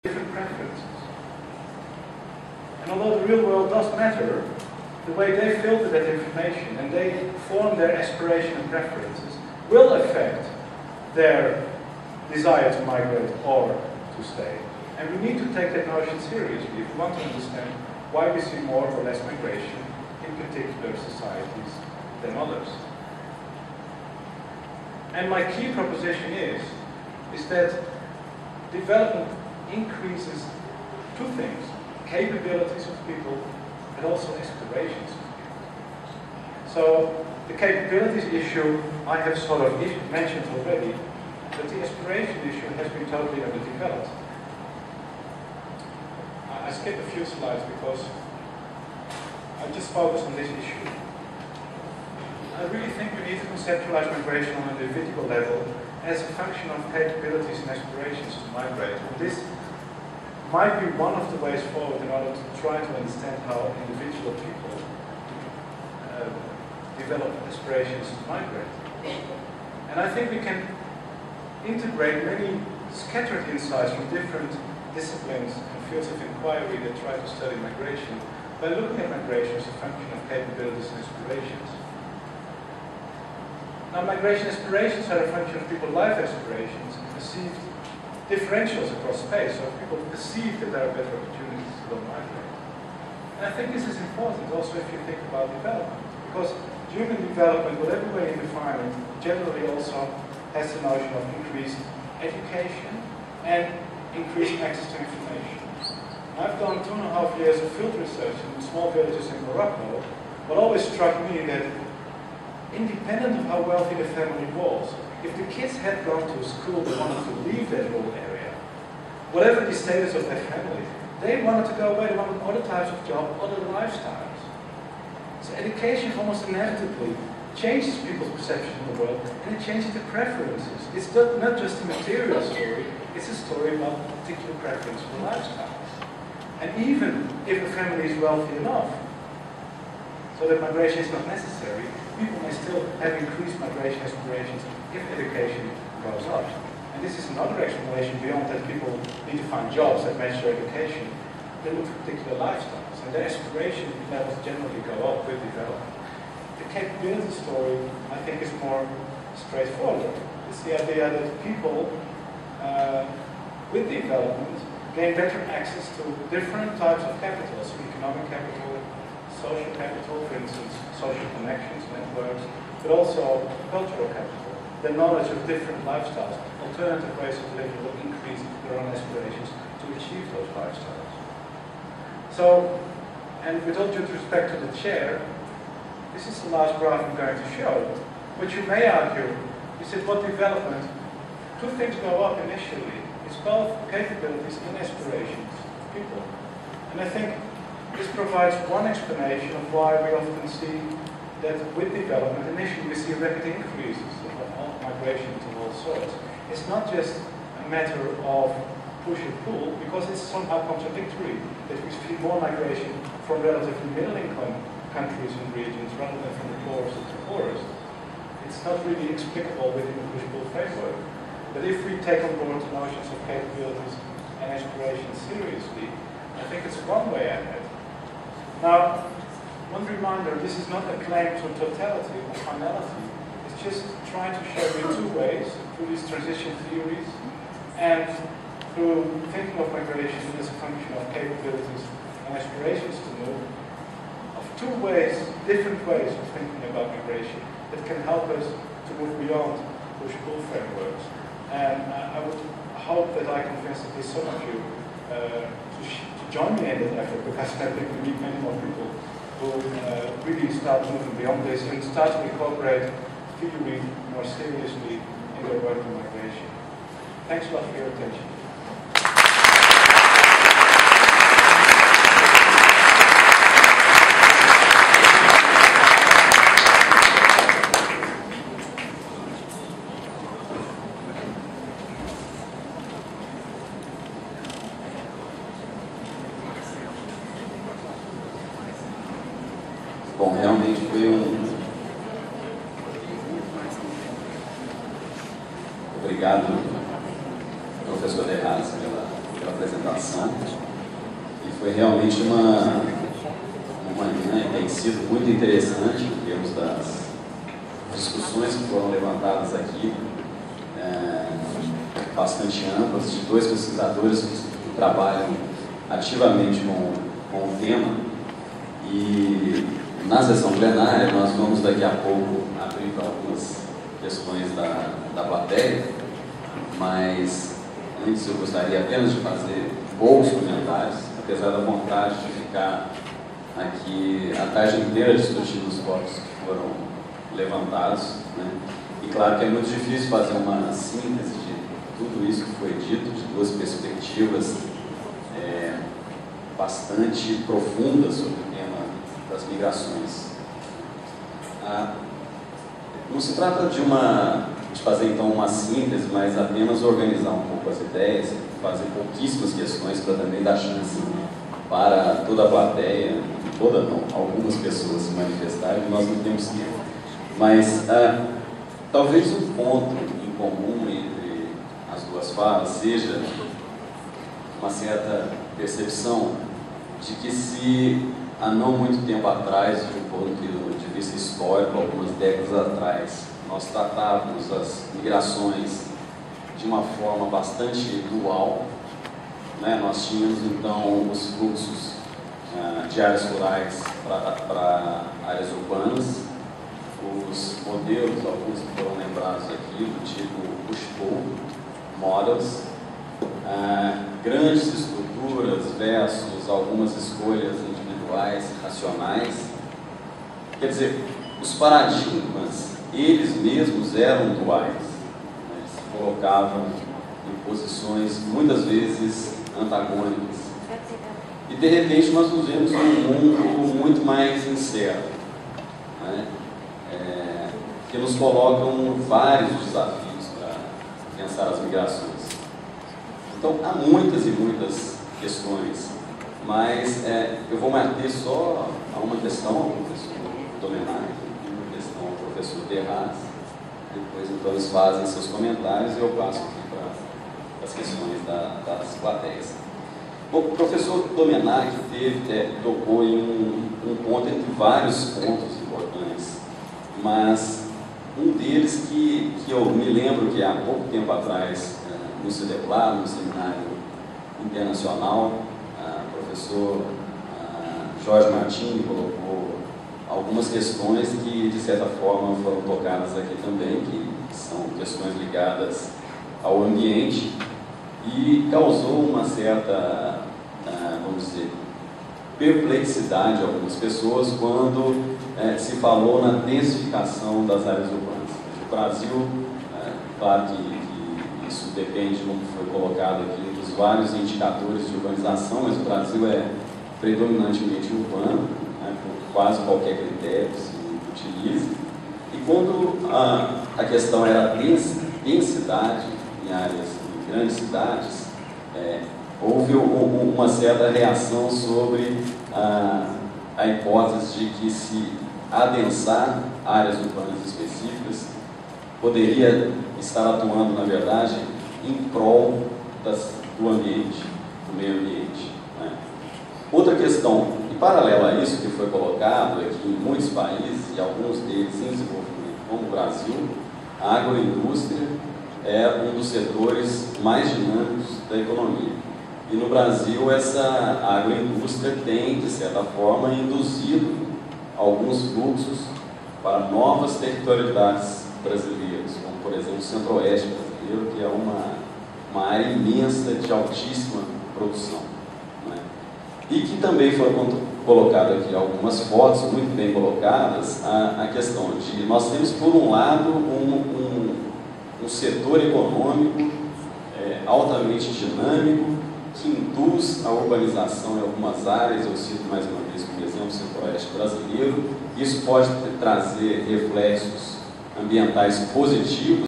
different preferences. And although the real world does matter, the way they filter that information and they form their aspiration and preferences will affect their desire to migrate or to stay. And we need to take that notion seriously if we want to understand why we see more or less migration in particular societies than others. And my key proposition is that development increases two things: capabilities of people and also aspirations of people. So the capabilities issue I have sort of mentioned already, but the aspiration issue has been totally underdeveloped. I skipped a few slides because I just focus on this issue. I really think we need to conceptualize migration on an individual level as a function of capabilities and aspirations to migrate. And this might be one of the ways forward in order to try to understand how individual people develop aspirations to migrate. And I think we can integrate many scattered insights from different disciplines and fields of inquiry that try to study migration by looking at migration as a function of capabilities and aspirations. Now, migration aspirations are a function of people's life aspirations and perceived differentials across space, so people perceive that there are better opportunities to go migrate. And I think this is important also if you think about development, because human development, whatever way you define it, generally also has the notion of increased education and increased access to information. I've done 2.5 years of field research in small villages in Morocco. What always struck me that independent of how wealthy the family was, if the kids had gone to a school that wanted to leave that rural area, whatever the status of their family, they wanted to go away, they wanted other types of jobs, other lifestyles. So education almost inevitably changes people's perception of the world, and it changes their preferences. It's not just a material story, it's a story about particular preference for lifestyles. And even if a family is wealthy enough, so that migration is not necessary, people may still have increased migration aspirations if education goes up. And this is another explanation beyond that people need to find jobs that match their education. They look for particular lifestyles, and their aspiration levels generally go up with development. The capability story, I think, is more straightforward. It's the idea that people with development gain better access to different types of capital, so economic capital, social capital, for instance, social connections, networks, but also cultural capital, the knowledge of different lifestyles, alternative ways of living will increase their own aspirations to achieve those lifestyles. So, and with all due respect to the chair, this is the last graph I'm going to show, which you may argue is that what development, two things go up initially. It's both capabilities and aspirations of people. And I think this provides one explanation of why we often see that with development, initially we see rapid increases of migration to all sorts. It's not just a matter of push and pull, because it's somehow contradictory that we see more migration from relatively middle-income countries and regions rather than from the poorest to the poorest. It's not really explicable within the push-pull framework. But if we take on board the notions of capabilities and aspirations seriously, I think it's one way ahead. Now, one reminder, this is not a claim to totality or finality. It's just trying to show you two ways, through these transition theories and through thinking of migration as a function of capabilities and aspirations to move, of two ways, different ways of thinking about migration that can help us to move beyond push-pull frameworks. And I would hope that I convince at least some of you to join me in that effort, because I think we need many more people who really start moving beyond this and start to incorporate theory more seriously in their work on migration. Thanks a lot for your attention. Bom, realmente foi Obrigado, professor De Haas, pela apresentação. participação. E foi realmente uma manhã que tem sido muito interessante em termos das discussões que foram levantadas aqui, bastante amplas, de dois pesquisadores que trabalham ativamente com o tema. E na sessão plenária nós vamos daqui a pouco abrir para algumas questões da plateia, mas antes eu gostaria apenas de fazer poucos comentários, apesar da vontade de ficar aqui a tarde inteira discutindo os pontos que foram levantados, né? E claro que é muito difícil fazer uma síntese de tudo isso que foi dito, de duas perspectivas bastante profundas sobre o tema das migrações. Não se trata de fazer então uma síntese, mas apenas organizar um pouco as ideias, fazer pouquíssimas questões para também dar chance para toda a plateia, toda não, algumas pessoas se manifestarem, nós não temos tempo. Mas talvez um ponto em comum entre as duas falas seja uma certa percepção de que se há não muito tempo atrás, de um ponto de vista histórico, algumas décadas atrás, nós tratávamos as migrações de uma forma bastante dual, né? Nós tínhamos então os fluxos de áreas rurais para áreas urbanas, os modelos, alguns que foram lembrados aqui, do tipo push-pull models, grandes estruturas versus algumas escolhas individuais, racionais. Quer dizer, os paradigmas, eles mesmos eram duais, né? Eles se colocavam em posições muitas vezes antagônicas. E de repente nós vivemos um mundo muito mais incerto, né? Que nos colocam vários desafios para pensar as migrações. Então há muitas e muitas questões, mas eu vou manter só a uma questão ao professor Domenech e uma questão ao professor Terraz. Depois então eles fazem seus comentários e eu passo aqui para as questões das plateias. Bom, o professor Domenech tocou em um ponto entre vários pontos importantes, mas um deles que eu me lembro que há pouco tempo atrás, no CEDEPLAR, no Seminário Internacional, o professor Jorge Martini colocou algumas questões que, de certa forma, foram tocadas aqui também, que são questões ligadas ao ambiente, e causou uma certa, vamos dizer, perplexidade a algumas pessoas quando se falou na densificação das áreas urbanas. O Brasil, claro que isso depende, como foi colocado aqui, dos vários indicadores de urbanização, mas o Brasil é predominantemente urbano, né, por quase qualquer critério que se utilize. E quando a questão era densidade em áreas, em grandes cidades, houve uma certa reação sobre a hipótese de que se adensar áreas urbanas específicas poderia estar atuando, na verdade, em prol do ambiente, do meio ambiente, né? Outra questão, e paralela a isso que foi colocado, é que em muitos países, e alguns deles em desenvolvimento, como o Brasil, a agroindústria é um dos setores mais dinâmicos da economia. E no Brasil, essa agroindústria tem, de certa forma, induzido alguns fluxos para novas territorialidades brasileiras, como, por exemplo, o Centro-Oeste brasileiro, que é uma área imensa de altíssima produção, né? E que também foram colocadas aqui algumas fotos muito bem colocadas, a questão de nós temos, por um lado, um setor econômico altamente dinâmico, que induz a urbanização em algumas áreas. Eu cito mais uma vez como exemplo o Centro-Oeste brasileiro. Isso pode trazer reflexos ambientais positivos